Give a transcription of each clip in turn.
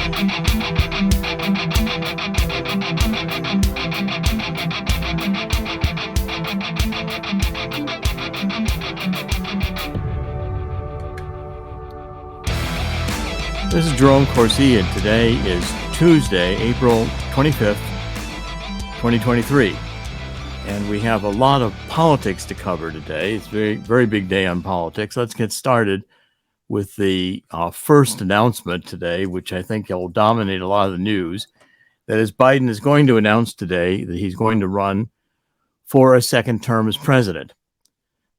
This is Jerome Corsi, and today is Tuesday, April 25th, 2023. And we have a lot of politics to cover today. It's a very, very big day on politics. Let's get started with the first announcement today, which I think will dominate a lot of the news. That is, Biden is going to announce today that he's going to run for a second term as president.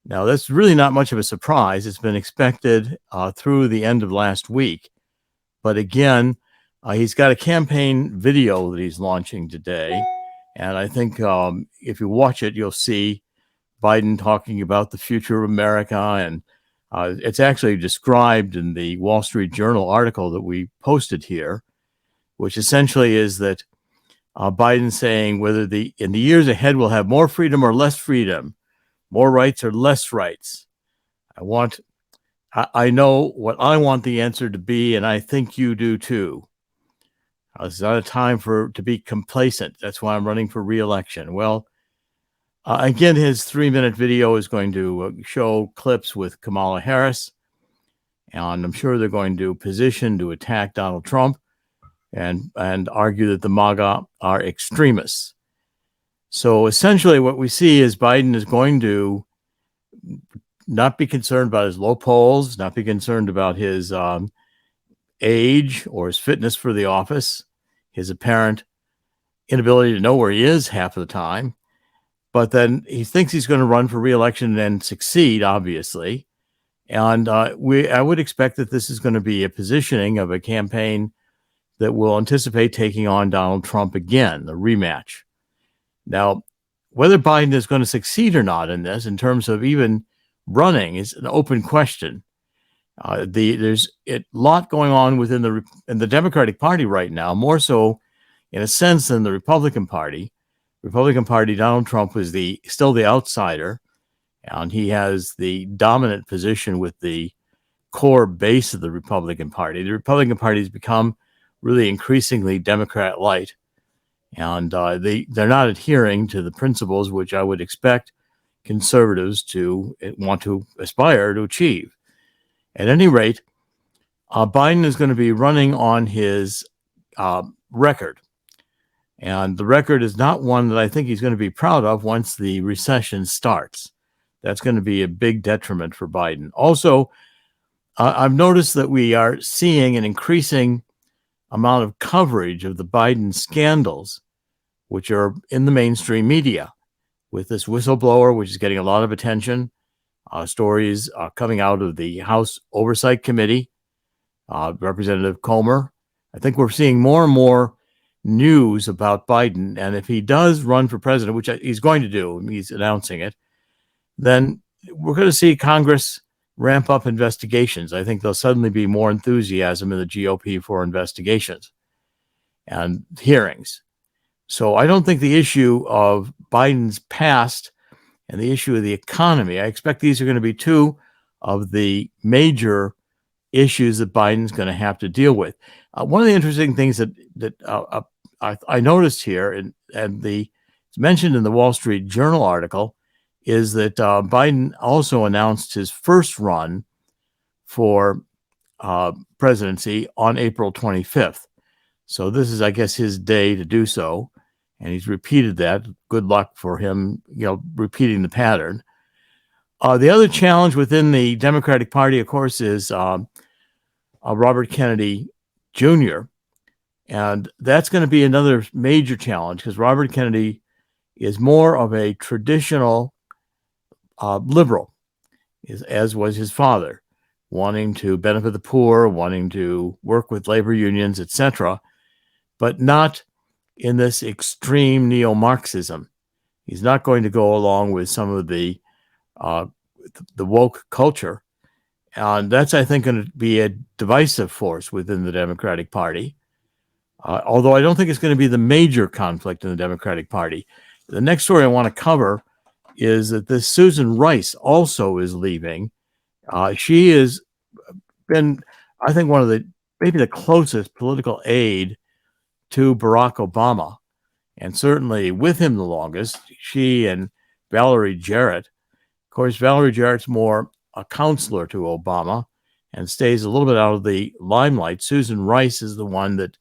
Now, that's really not much of a surprise. It's been expected through the end of last week. But again, he's got a campaign video that he's launching today. And I think if you watch it, you'll see Biden talking about the future of America. And it's actually described in the Wall Street Journal article that we posted here, which essentially is that Biden saying whether in the years ahead we'll have more freedom or less freedom, more rights or less rights. I know what I want the answer to be, and I think you do too. It's not a time to be complacent. That's why I'm running for re-election. Well, again, his 3-minute video is going to show clips with Kamala Harris, and I'm sure they're going to position to attack Donald Trump and argue that the MAGA are extremists. So essentially what we see is Biden is going to not be concerned about his low polls, not be concerned about his age or his fitness for the office, his apparent inability to know where he is half of the time. But then he thinks he's going to run for re-election and succeed, obviously. And I would expect that this is going to be a positioning of a campaign that will anticipate taking on Donald Trump again, the rematch. Now, whether Biden is going to succeed or not in this, in terms of even running, is an open question. There's a lot going on within the Democratic Party right now, more so in a sense than the Republican Party. Donald Trump is still the outsider, and he has the dominant position with the core base of the Republican Party. The Republican Party has become really increasingly Democrat-light, and they're not adhering to the principles which I would expect conservatives to want to aspire to achieve. At any rate, Biden is going to be running on his record. And the record is not one that I think he's going to be proud of once the recession starts. That's going to be a big detriment for Biden. Also, I've noticed that we are seeing an increasing amount of coverage of the Biden scandals, which are in the mainstream media, with this whistleblower, which is getting a lot of attention. Stories coming out of the House Oversight Committee, Representative Comer. I think we're seeing more and more news about Biden. And if he does run for president, which he's going to do, he's announcing it, then we're going to see Congress ramp up investigations. I think there'll suddenly be more enthusiasm in the GOP for investigations and hearings. So I don't think the issue of Biden's past and the issue of the economy, I expect these are going to be two of the major issues that Biden's going to have to deal with. One of the interesting things that I noticed here, and it's mentioned in the Wall Street Journal article, is that Biden also announced his first run for presidency on April 25th. So this is, I guess, his day to do so. And he's repeated that. Good luck for him, repeating the pattern. The other challenge within the Democratic Party, of course, is Robert Kennedy Jr. And that's going to be another major challenge because Robert Kennedy is more of a traditional liberal, as was his father, wanting to benefit the poor, wanting to work with labor unions, etc., but not in this extreme neo-Marxism. He's not going to go along with some of the woke culture. And that's, I think, going to be a divisive force within the Democratic Party. Although I don't think it's going to be the major conflict in the Democratic Party. The next story I want to cover is that this Susan Rice also is leaving. She has been, I think, one of the maybe the closest political aide to Barack Obama, and certainly with him the longest. She and Valerie Jarrett. Of course, Valerie Jarrett's more a counselor to Obama and stays a little bit out of the limelight. Susan Rice is the one that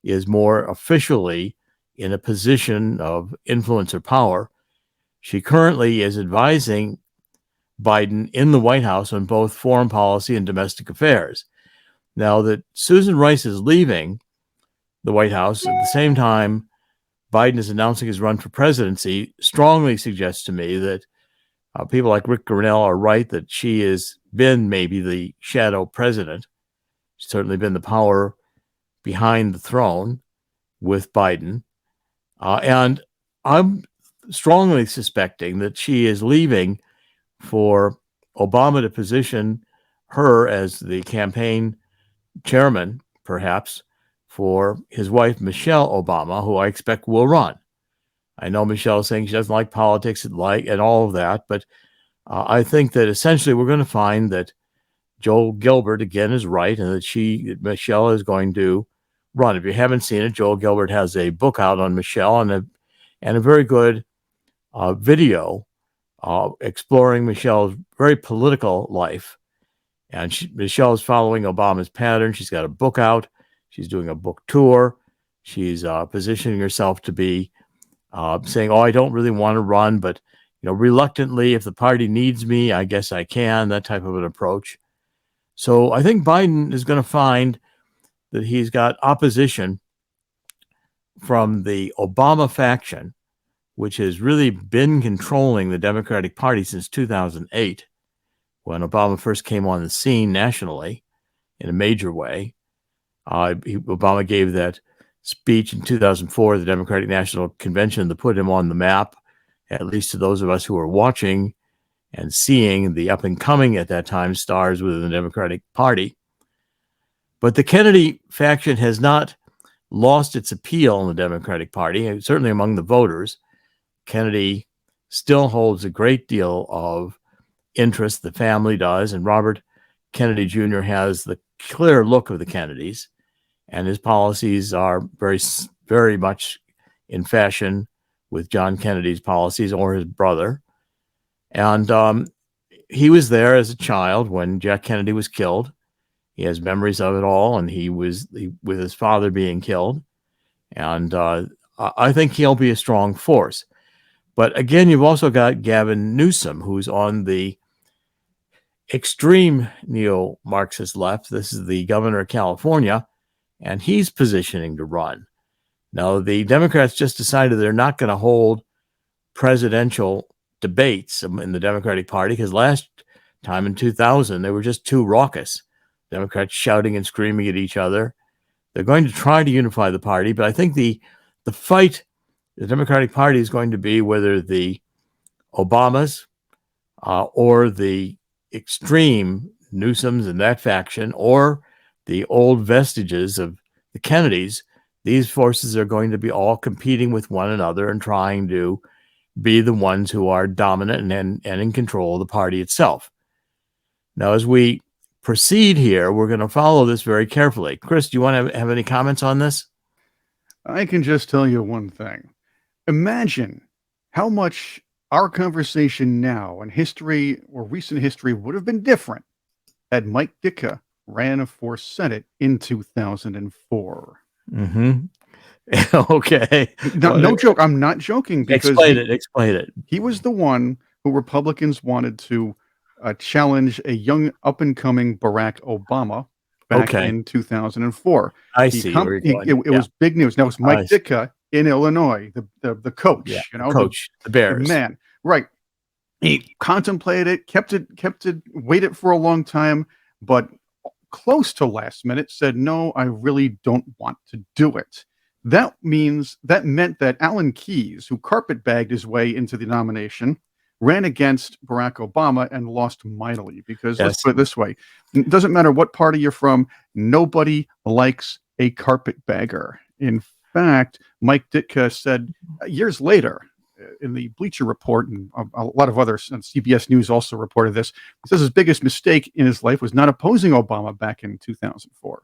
is more officially in a position of influence or power. She currently is advising Biden in the White House on both foreign policy and domestic affairs. Now that Susan Rice is leaving the White House at the same time Biden is announcing his run for presidency, strongly suggests to me that people like Rick Grenell are right that she has been maybe the shadow president. She's certainly been the power behind the throne with Biden. And I'm strongly suspecting that she is leaving for Obama to position her as the campaign chairman, perhaps, for his wife, Michelle Obama, who I expect will run. I know Michelle is saying she doesn't like politics and all of that, but I think that essentially we're going to find that Joel Gilbert, again, is right, and that Michelle is going to run. If you haven't seen it, Joel Gilbert has a book out on Michelle and a very good video exploring Michelle's very political life. And Michelle is following Obama's pattern. She's got a book out. She's doing a book tour. She's positioning herself to be saying, I don't really want to run, but reluctantly, if the party needs me, I guess I can, that type of an approach. So I think Biden is going to find that he's got opposition from the Obama faction, which has really been controlling the Democratic Party since 2008, when Obama first came on the scene nationally in a major way. Obama gave that speech in 2004, the Democratic National Convention, that put him on the map, at least to those of us who were watching and seeing the up and coming at that time stars within the Democratic Party. But the Kennedy faction has not lost its appeal in the Democratic Party, certainly among the voters. Kennedy still holds a great deal of interest, the family does, and Robert Kennedy Jr. has the clear look of the Kennedys, and his policies are very, very much in fashion with John Kennedy's policies or his brother. And he was there as a child when Jack Kennedy was killed. He has memories of it all, and he was with his father being killed. And I think he'll be a strong force. But again, you've also got Gavin Newsom, who's on the extreme neo-Marxist left. This is the governor of California, and he's positioning to run. Now, the Democrats just decided they're not going to hold presidential debates in the Democratic Party because last time in 2000, they were just too raucous. Democrats shouting and screaming at each other. They're going to try to unify the party, but I think the fight the Democratic Party is going to be whether the Obamas or the extreme Newsoms and that faction or the old vestiges of the Kennedys. These forces are going to be all competing with one another and trying to be the ones who are dominant and in control of the party itself. Now, as we proceed here, we're going to follow this very carefully. Chris, do you want to have any comments on this? I can just tell you one thing. Imagine how much our conversation now and history or recent history would have been different had Mike Ditka ran for Senate in 2004. Mm-hmm. Okay. No joke. I'm not joking. Because Explain it. He was the one who Republicans wanted to challenge a young up-and-coming Barack Obama back in 2004. I see. It was big news. Now, it was Mike Ditka in Illinois, the coach. Yeah, coach, the Bears. The man. Right. He contemplated it, kept it, waited for a long time, but close to last minute said, no, I really don't want to do it. That meant that Alan Keyes, who carpetbagged his way into the nomination, ran against Barack Obama and lost mightily because let's put it this way. It doesn't matter what party you're from. Nobody likes a carpetbagger. In fact, Mike Ditka said years later in the Bleacher Report, and a lot of others, and CBS News also reported this, he says his biggest mistake in his life was not opposing Obama back in 2004.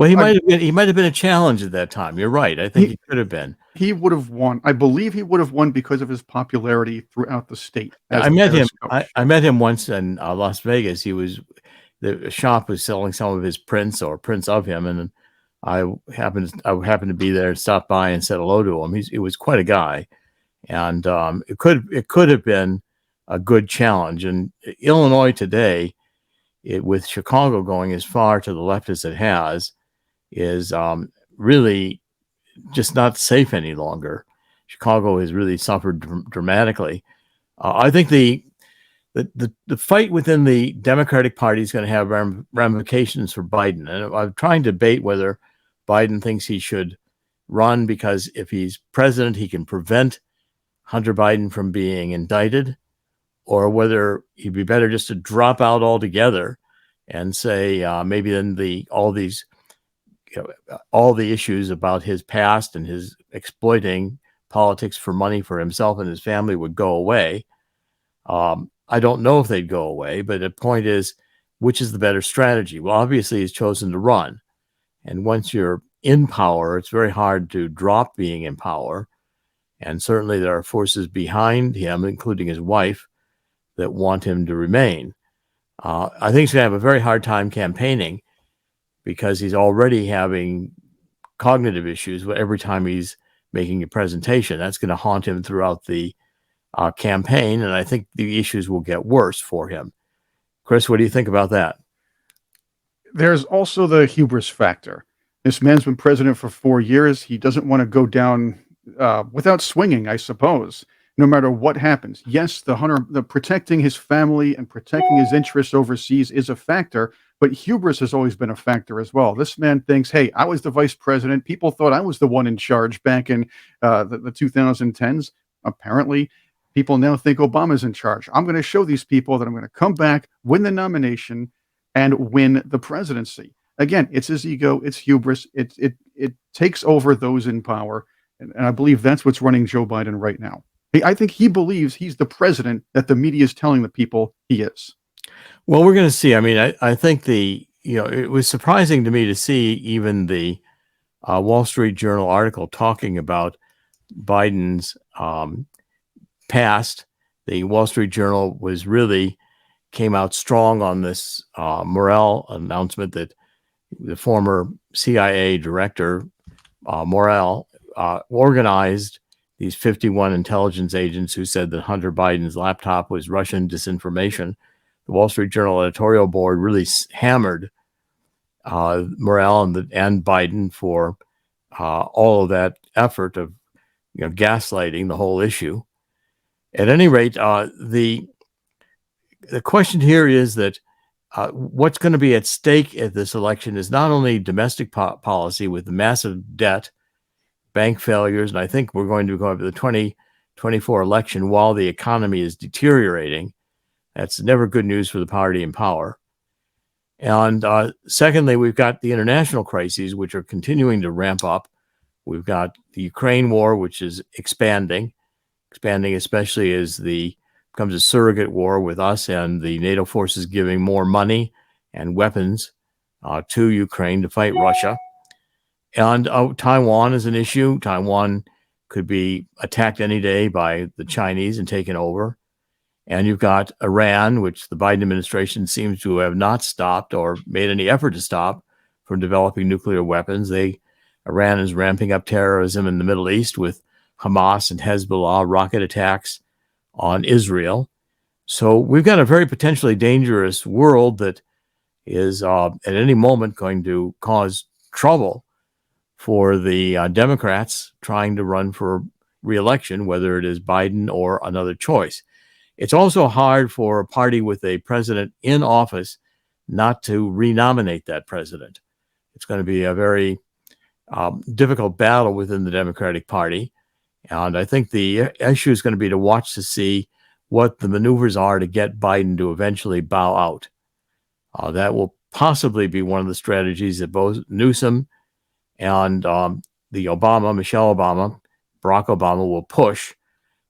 Well, he might have been a challenge at that time. You're right. I think he could have been. He would have won. I believe he would have won because of his popularity throughout the state as I the met him. Bears coach. I met him once in Las Vegas. The shop was selling some of his prints or prints of him, and I happened to be there and stopped by and said hello to him. He was quite a guy, and it could have been a good challenge. And Illinois today, with Chicago going as far to the left as it has, is really just not safe any longer. Chicago has really suffered dramatically. I think the fight within the Democratic Party is going to have ramifications for Biden. And I'm trying to debate whether Biden thinks he should run because if he's president, he can prevent Hunter Biden from being indicted, or whether he'd be better just to drop out altogether and say maybe then all the issues about his past and his exploiting politics for money for himself and his family would go away. I don't know if they'd go away, but the point is, which is the better strategy? Well, obviously, he's chosen to run. And once you're in power, it's very hard to drop being in power. And certainly there are forces behind him, including his wife, that want him to remain. I think he's going to have a very hard time campaigning because he's already having cognitive issues every time he's making a presentation. That's going to haunt him throughout the campaign, and I think the issues will get worse for him. Chris, what do you think about that? There's also the hubris factor. This man's been president for 4 years. He doesn't want to go down without swinging, I suppose, no matter what happens. Yes, the protecting his family and protecting his interests overseas is a factor, but hubris has always been a factor as well. This man thinks, hey, I was the vice president. People thought I was the one in charge back in the 2010s. Apparently, people now think Obama's in charge. I'm going to show these people that I'm going to come back, win the nomination, and win the presidency. Again, it's his ego, it's hubris. It takes over those in power, and I believe that's what's running Joe Biden right now. I think he believes he's the president that the media is telling the people he is. Well, we're going to see. I mean, I think it was surprising to me to see even the Wall Street Journal article talking about Biden's past. The Wall Street Journal came out strong on this Morell announcement that the former CIA director, Morell, organized these 51 intelligence agents who said that Hunter Biden's laptop was Russian disinformation. The Wall Street Journal editorial board really hammered Morell and Biden for all of that effort of gaslighting the whole issue. At any rate, the question here is that what's going to be at stake at this election is not only domestic policy with the massive debt, bank failures, and I think we're going to go to the 2024 election while the economy is deteriorating. That's never good news for the party in power. And secondly, we've got the international crises, which are continuing to ramp up. We've got the Ukraine war, which is expanding especially as becomes a surrogate war with us and the NATO forces giving more money and weapons to Ukraine to fight Russia. And Taiwan is an issue. Taiwan could be attacked any day by the Chinese and taken over. And you've got Iran, which the Biden administration seems to have not stopped or made any effort to stop from developing nuclear weapons. Iran is ramping up terrorism in the Middle East with Hamas and Hezbollah rocket attacks on Israel. So we've got a very potentially dangerous world that is at any moment going to cause trouble for the Democrats trying to run for re-election, whether it is Biden or another choice. It's also hard for a party with a president in office not to renominate that president. It's going to be a very difficult battle within the Democratic Party. And I think the issue is going to be to watch to see what the maneuvers are to get Biden to eventually bow out. That will possibly be one of the strategies that both Newsom and Michelle Obama, Barack Obama will push,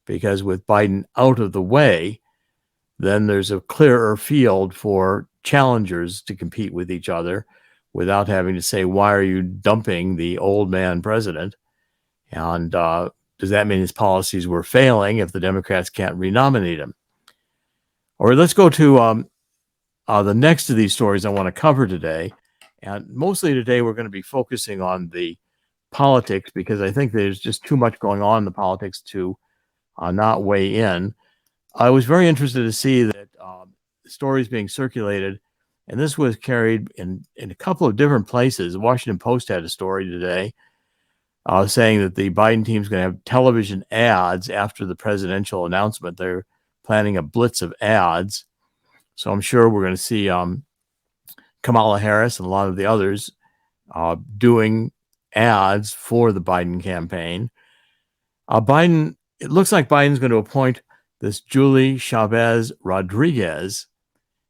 because with Biden out of the way, then there's a clearer field for challengers to compete with each other, without having to say, why are you dumping the old man president? And does that mean his policies were failing if the Democrats can't renominate him? Or let's go to the next of these stories I want to cover today. And mostly today, we're going to be focusing on the politics because I think there's just too much going on in the politics to not weigh in. I was very interested to see that stories being circulated, and this was carried in a couple of different places. The Washington Post had a story today saying that the Biden team is going to have television ads after the presidential announcement. They're planning a blitz of ads. So I'm sure we're going to see Kamala Harris and a lot of the others doing ads for the Biden campaign. It looks like Biden's going to appoint this Julie Chavez Rodriguez,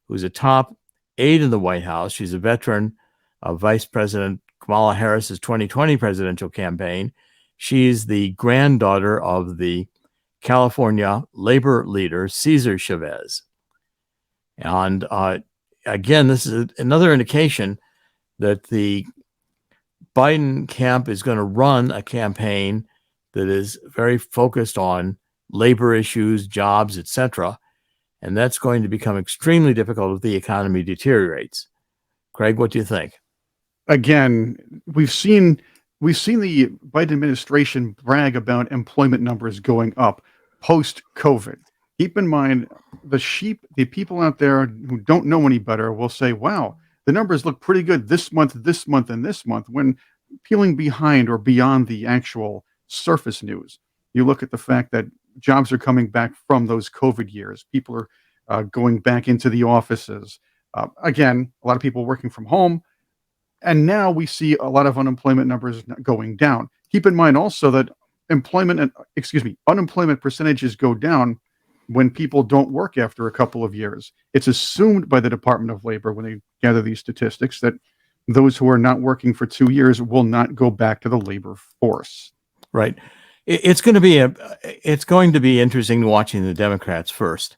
who's a top aide in the White House. She's a veteran of Vice President Kamala Harris's 2020 presidential campaign. She's the granddaughter of the California labor leader, Cesar Chavez. And again, this is another indication that the Biden camp is going to run a campaign that is very focused on labor issues, jobs, etc. And that's going to become extremely difficult if the economy deteriorates. Craig, what do you think? Again, we've seen the Biden administration brag about employment numbers going up post-COVID. Keep in mind, the people out there who don't know any better will say, wow, the numbers look pretty good this month, and this month, when peeling behind or beyond the actual surface news. You look at the fact that jobs are coming back from those COVID years. People are going back into the offices. Again, a lot of people working from home. And now we see a lot of unemployment numbers going down. Keep in mind also that unemployment percentages go down when people don't work after a couple of years. It's assumed by the Department of Labor when they gather these statistics that those who are not working for 2 years will not go back to the labor force. Right. It's going to be interesting watching the Democrats first.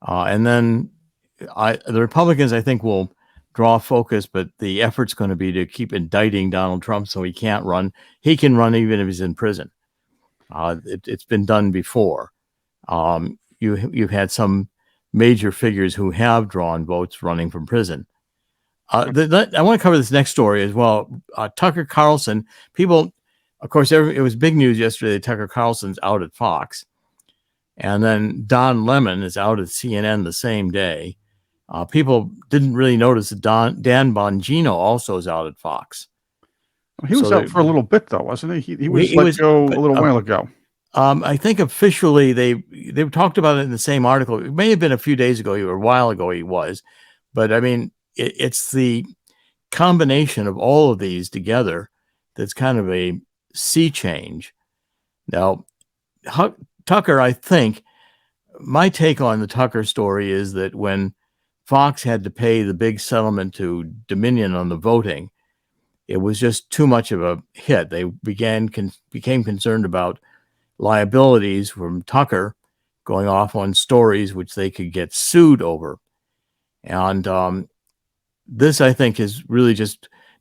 And then the Republicans, I think, will draw focus, but the effort's going to be to keep indicting Donald Trump so he can't run. He can run even if he's in prison. It's been done before. You've had some major figures who have drawn votes running from prison. I want to cover this next story as well. Tucker Carlson, of course, it was big news yesterday that Tucker Carlson's out at Fox. And then Don Lemon is out at CNN the same day. People didn't really notice that Dan Bongino also is out at Fox. He was out for a little bit, though, wasn't he? He was let go a little while ago. I think officially they talked about it in the same article. It may have been a few days ago or a while ago he was. But, I mean, it's the combination of all of these together that's kind of a sea change. Now, Tucker, I think, my take on the Tucker story is that when Fox had to pay the big settlement to Dominion on the voting, it was just too much of a hit. They became concerned about liabilities from Tucker going off on stories which they could get sued over. And this, I think, is really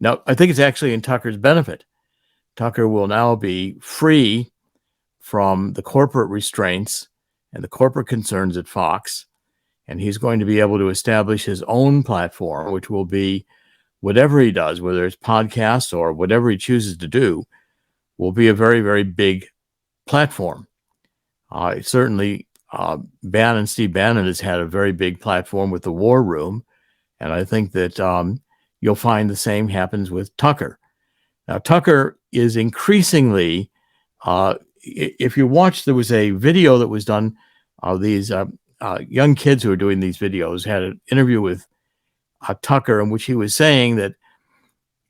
now, I think it's actually in Tucker's benefit. Tucker will now be free from the corporate restraints and the corporate concerns at Fox. And he's going to be able to establish his own platform, which will be whatever he does, whether it's podcasts or whatever he chooses to do, will be a very, very big platform. Certainly, Steve Bannon has had a very big platform with the War Room. And I think that you'll find the same happens with Tucker. Now, Tucker is increasingly, if you watch, there was a video that was done of these young kids who are doing these videos, had an interview with Tucker in which he was saying that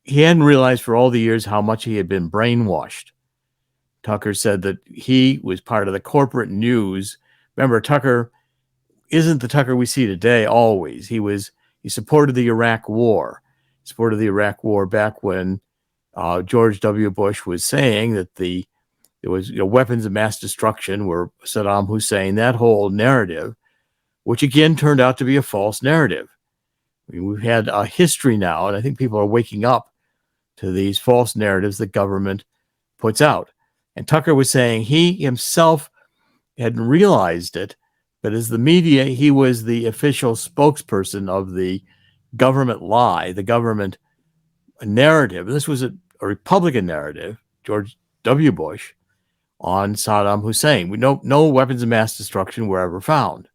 he hadn't realized for all the years how much he had been brainwashed. Tucker said that he was part of the corporate news. Remember, Tucker isn't the Tucker we see today always. He supported the Iraq War. He supported the Iraq War back when George W. Bush was saying that there was weapons of mass destruction were Saddam Hussein, that whole narrative, which again turned out to be a false narrative. I mean, we've had a history now, and I think people are waking up to these false narratives that government puts out. And Tucker was saying he himself hadn't realized it, but as the media, he was the official spokesperson of the government lie, the government narrative. This was a Republican narrative, George W. Bush, on Saddam Hussein. We know no weapons of mass destruction were ever found.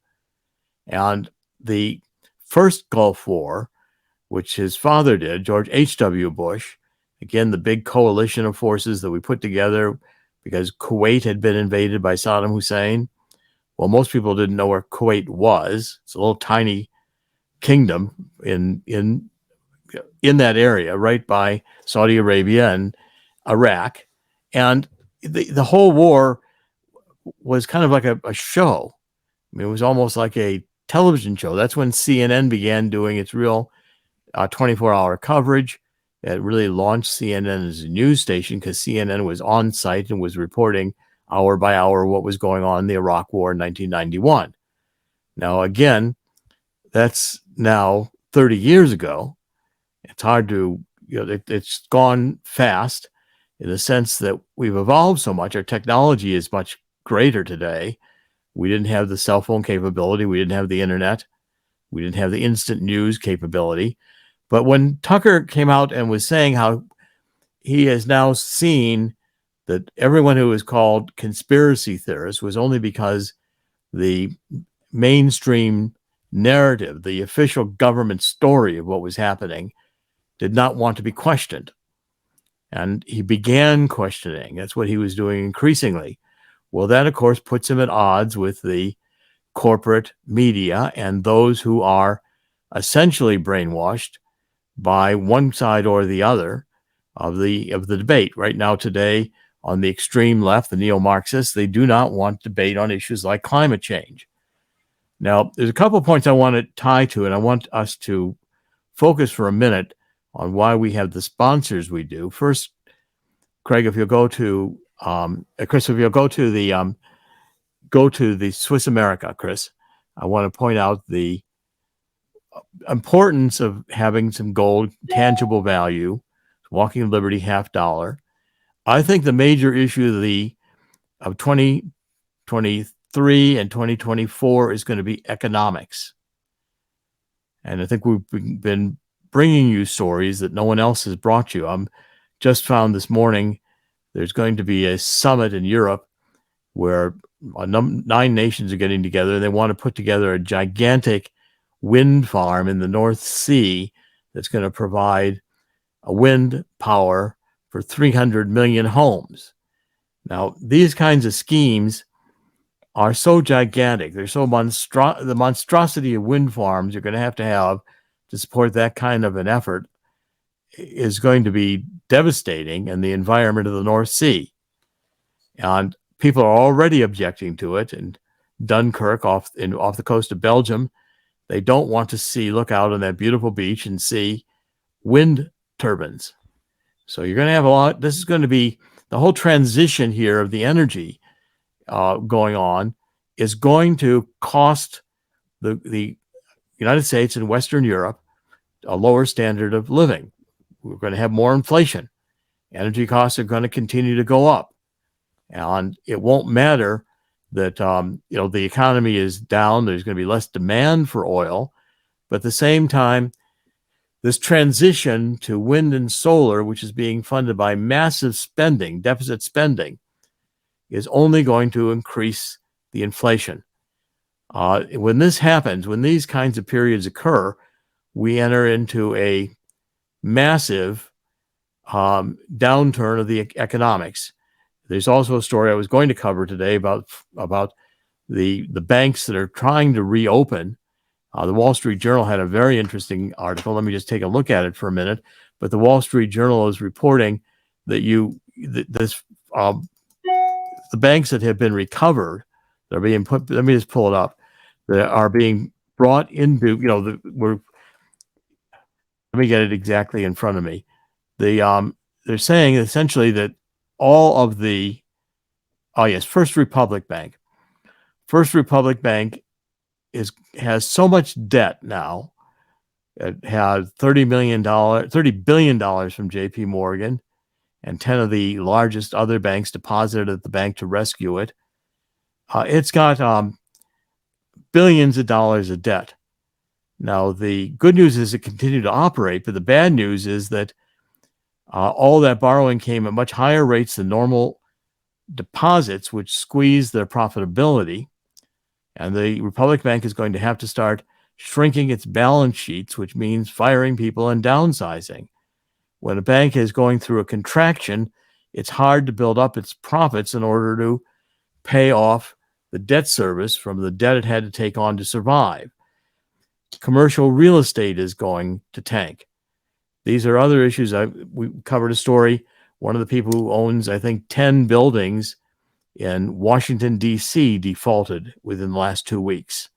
And the first Gulf War, which his father did, George H.W. Bush, again, the big coalition of forces that we put together because Kuwait had been invaded by Saddam Hussein. Well, most people didn't know where Kuwait was. It's a little tiny kingdom in that area, right by Saudi Arabia and Iraq. And the whole war was kind of like a show. I mean, it was almost like a television show. That's when CNN began doing its real 24-hour coverage. It really launched CNN as a news station because CNN was on site and was reporting hour by hour what was going on in the Iraq War in 1991. Now, again, that's now 30 years ago. It's hard to, it's gone fast in the sense that we've evolved so much. Our technology is much greater today. We didn't have the cell phone capability. We didn't have the internet. We didn't have the instant news capability. But when Tucker came out and was saying how he has now seen that everyone who was called conspiracy theorists was only because the mainstream narrative, the official government story of what was happening, did not want to be questioned. And he began questioning. That's what he was doing increasingly. Well, that, of course, puts him at odds with the corporate media and those who are essentially brainwashed by one side or the other of the debate. Right now, today, on the extreme left, the neo-Marxists, they do not want debate on issues like climate change. Now, there's a couple of points I want to tie to, and I want us to focus for a minute on why we have the sponsors we do. First, Craig, if you'll go to Chris, if you'll go to the Swiss America, Chris, I want to point out the importance of having some gold, tangible value, walking liberty $50. I think the major issue of 2023 and 2024 is going to be economics. And I think we've been bringing you stories that no one else has brought you. I'm just found this morning there's going to be a summit in Europe where 9 nations are getting together. They want to put together a gigantic wind farm in the North Sea that's going to provide a wind power for 300 million homes. Now, these kinds of schemes are so gigantic. They're so the monstrosity of wind farms you're going to have to support that kind of an effort is going to be devastating in the environment of the North Sea. And people are already objecting to it. And Dunkirk off the coast of Belgium, they don't want to look out on that beautiful beach and see wind turbines. So you're going to have a lot. This is going to be the whole transition here of the energy going on is going to cost the United States and Western Europe a lower standard of living. We're going to have more inflation. Energy costs are going to continue to go up. And it won't matter that the economy is down. There's going to be less demand for oil. But at the same time, this transition to wind and solar, which is being funded by massive spending, deficit spending, is only going to increase the inflation. When this happens, when these kinds of periods occur, we enter into a massive downturn of the economics. There's also a story I was going to cover today about the banks that are trying to reopen. The Wall Street Journal had a very interesting article. Let me just take a look at it for a minute. But the Wall Street Journal is reporting that the banks that have been recovered, they're being put. Let me just pull it up. That are being brought into. Let me get it exactly in front of me. They're saying essentially that all of First Republic Bank. First Republic Bank has so much debt now. It had $30 billion from JP Morgan, and 10 of the largest other banks deposited at the bank to rescue it. It's got billions of dollars of debt. Now, the good news is it continued to operate, but the bad news is that all that borrowing came at much higher rates than normal deposits, which squeezed their profitability. And the Republic Bank is going to have to start shrinking its balance sheets, which means firing people and downsizing. When a bank is going through a contraction, it's hard to build up its profits in order to pay off the debt service from the debt it had to take on to survive. Commercial real estate is going to tank. These are other issues. We covered a story. One of the people who owns, I think, 10 buildings in Washington, D.C. defaulted within the last 2 weeks.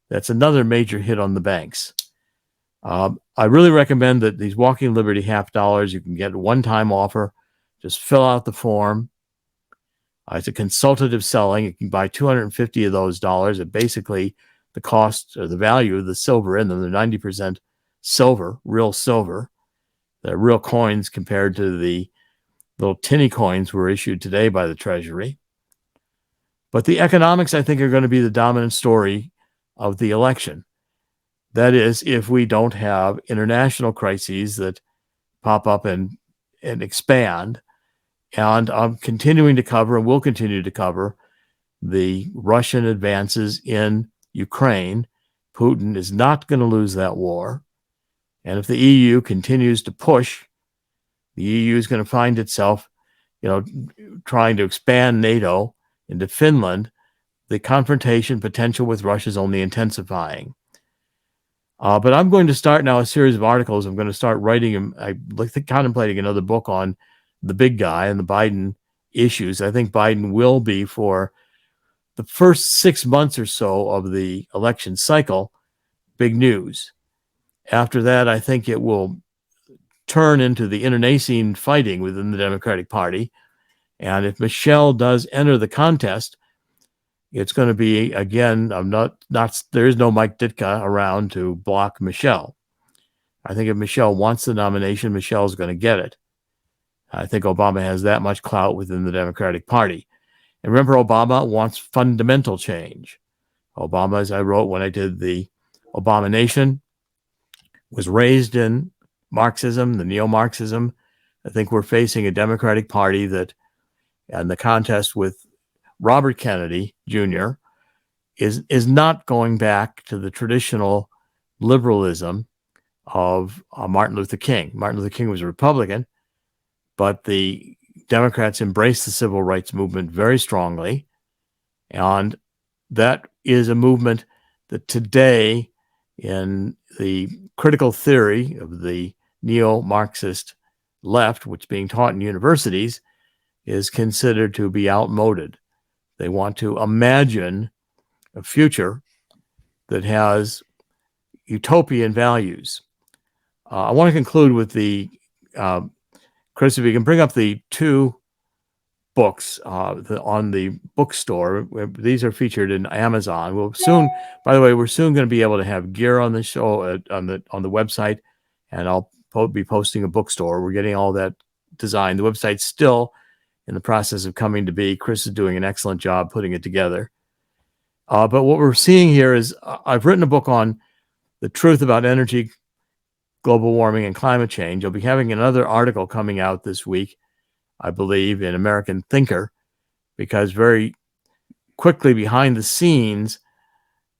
That's another major hit on the banks. I really recommend that these Walking Liberty $50, you can get a one-time offer. Just fill out the form. It's a consultative selling. You can buy 250 of those dollars at basically the cost or the value of the silver in them. They're 90% silver, real silver. They're real coins compared to the little tinny coins were issued today by the Treasury. But the economics, I think, are going to be the dominant story of the election. That is, if we don't have international crises that pop up and expand. And I'm continuing to cover and will continue to cover the Russian advances in Ukraine. Putin is not going to lose that war. And if the EU continues to push, the EU is going to find itself, trying to expand NATO into Finland. The confrontation potential with Russia is only intensifying. But I'm going to start now a series of articles. I'm going to start writing them. I'm contemplating another book on the big guy and the Biden issues. I think Biden will be, for the first 6 months or so of the election cycle, big news. After that, I think it will turn into the internecine fighting within the Democratic Party. And if Michelle does enter the contest, it's going to be, again, there is no Mike Ditka around to block Michelle. I think if Michelle wants the nomination, Michelle's going to get it. I think Obama has that much clout within the Democratic Party. And remember, Obama wants fundamental change. Obama, as I wrote when I did the Obama Nation, was raised in Marxism, the neo-Marxism. I think we're facing a Democratic Party that, and the contest with Robert Kennedy Jr. is not going back to the traditional liberalism of Martin Luther King. Martin Luther King was a Republican, but the Democrats embraced the civil rights movement very strongly. And that is a movement that today, in the critical theory of the neo-Marxist left, which is being taught in universities, is considered to be outmoded. They want to imagine a future that has utopian values. I want to conclude with the Chris, if you can bring up the 2 books on the bookstore. These are featured in Amazon. We'll soon, by the way, we're soon going to be able to have gear on the show on the website, and I'll be posting a bookstore. We're getting all that designed. The website's still in the process of coming to be. Chris is doing an excellent job putting it together. But what we're seeing here is I've written a book on the truth about energy, global warming, and climate change. I'll be having another article coming out this week, I believe, in American Thinker, because very quickly behind the scenes,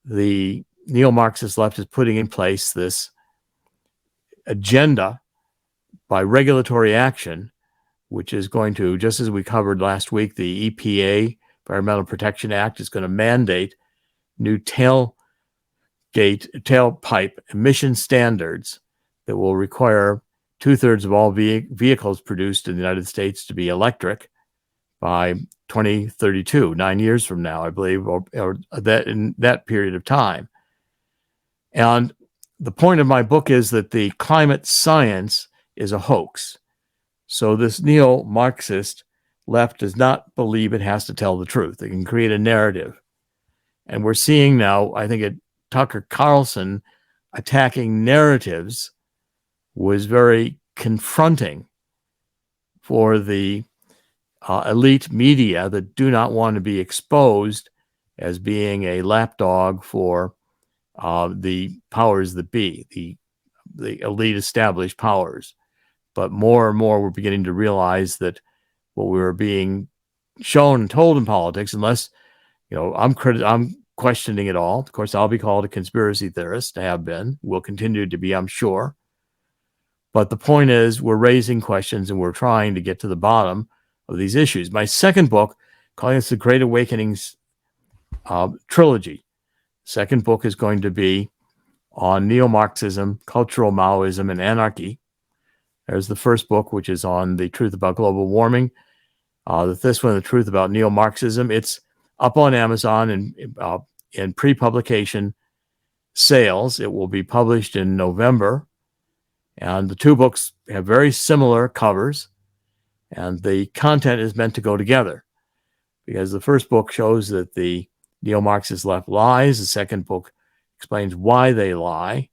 the neo-Marxist left is putting in place this agenda by regulatory action, which is going to, just as we covered last week, the EPA, Environmental Protection Act, is going to mandate new tailpipe emission standards that will require 2/3 of all vehicles produced in the United States to be electric by 2032, 9 years from now, I believe, or that in that period of time. And the point of my book is that the climate science is a hoax. So this neo-Marxist left does not believe it has to tell the truth. It can create a narrative. And we're seeing now, I think Tucker Carlson attacking narratives was very confronting for the elite media that do not want to be exposed as being a lapdog for the powers that be, the elite established powers. But more and more, we're beginning to realize that what we were being shown and told in politics, unless, I'm questioning it all. Of course, I'll be called a conspiracy theorist, have been, will continue to be, I'm sure. But the point is, we're raising questions and we're trying to get to the bottom of these issues. My second book, calling this the Great Awakenings trilogy. Second book is going to be on neo-Marxism, cultural Maoism, and anarchy. There's the first book, which is on the truth about global warming. This one, the truth about neo-Marxism. It's up on Amazon and in pre-publication sales. It will be published in November. And the two books have very similar covers. And the content is meant to go together. Because the first book shows that the neo-Marxist left lies. The second book explains why they lie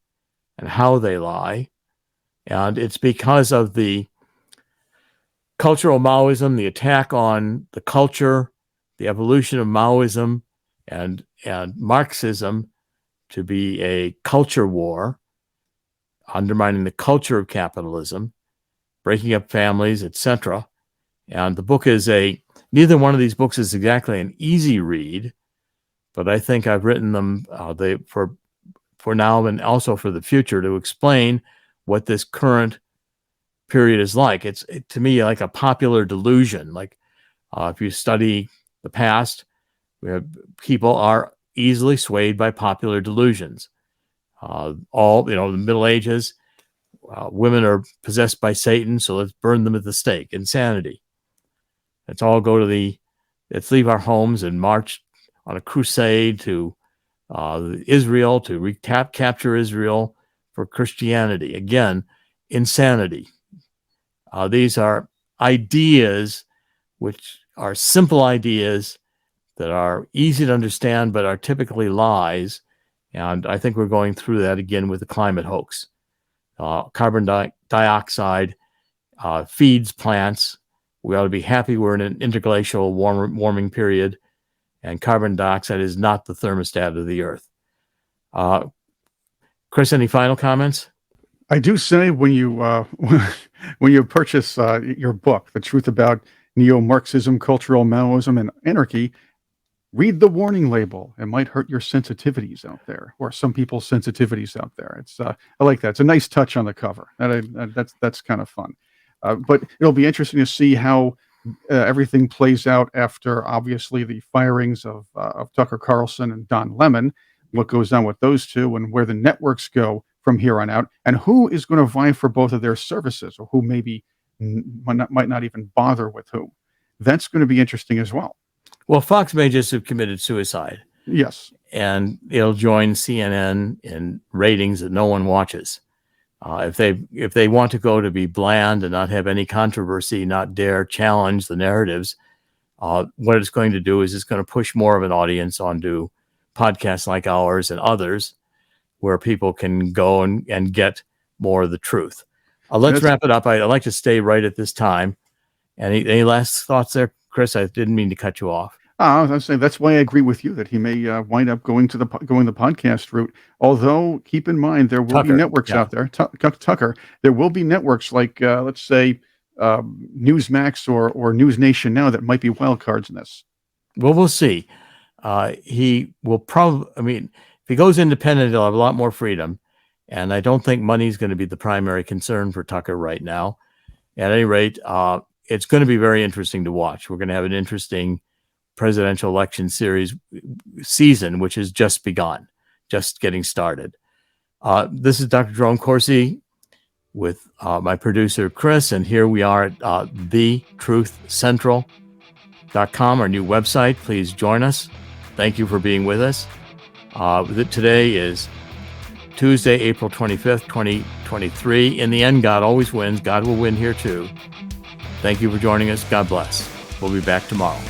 and how they lie. And it's because of the cultural Maoism, the attack on the culture, the evolution of Maoism and Marxism to be a culture war, undermining the culture of capitalism, breaking up families, etc. And the book is neither one of these books is exactly an easy read, but I think I've written them for now and also for the future to explain what this current period is like. It's to me like a popular delusion. Like if you study the past, people are easily swayed by popular delusions. The Middle Ages, women are possessed by Satan, so let's burn them at the stake. Insanity. Let's all let's leave our homes and march on a crusade to Israel to capture Israel for Christianity. Again, insanity. These are ideas which are simple ideas that are easy to understand but are typically lies. And I think we're going through that again with the climate hoax. Carbon dioxide feeds plants. We ought to be happy we're in an interglacial warming period, and carbon dioxide is not the thermostat of the earth. Chris, any final comments? I do say when you purchase your book, The Truth About Neo-Marxism, Cultural Maoism, and Anarchy, read the warning label. It might hurt your sensitivities out there, or some people's sensitivities out there. It's I like that. It's a nice touch on the cover. That's kind of fun. But it'll be interesting to see how everything plays out after, obviously, the firings of Tucker Carlson and Don Lemon. What goes on with those two, and where the networks go from here on out, and who is going to vie for both of their services, or who maybe might not even bother with whom. That's going to be interesting as well. Well, Fox may just have committed suicide. Yes. And it'll join CNN in ratings that no one watches. If they want to go to be bland and not have any controversy, not dare challenge the narratives, what it's going to do is it's going to push more of an audience onto podcasts like ours and others, where people can go and get more of the truth. Let's wrap it up. I'd like to stay right at this time. Any last thoughts there, Chris? I didn't mean to cut you off. I was saying that's why I agree with you that he may wind up going the podcast route. Although, keep in mind, there will be networks out there. Tucker, there will be networks like, let's say, Newsmax or News Nation now that might be wild cards in this. Well, we'll see. He will probably, if he goes independent, he'll have a lot more freedom. And I don't think money is going to be the primary concern for Tucker right now. At any rate, it's going to be very interesting to watch. We're going to have an interesting presidential election season, which has just begun, just getting started. This is Dr. Jerome Corsi with my producer, Chris, and here we are at thetruthcentral.com, our new website. Please join us. Thank you for being with us. Today is Tuesday, April 25th, 2023. In the end, God always wins. God will win here too. Thank you for joining us. God bless. We'll be back tomorrow.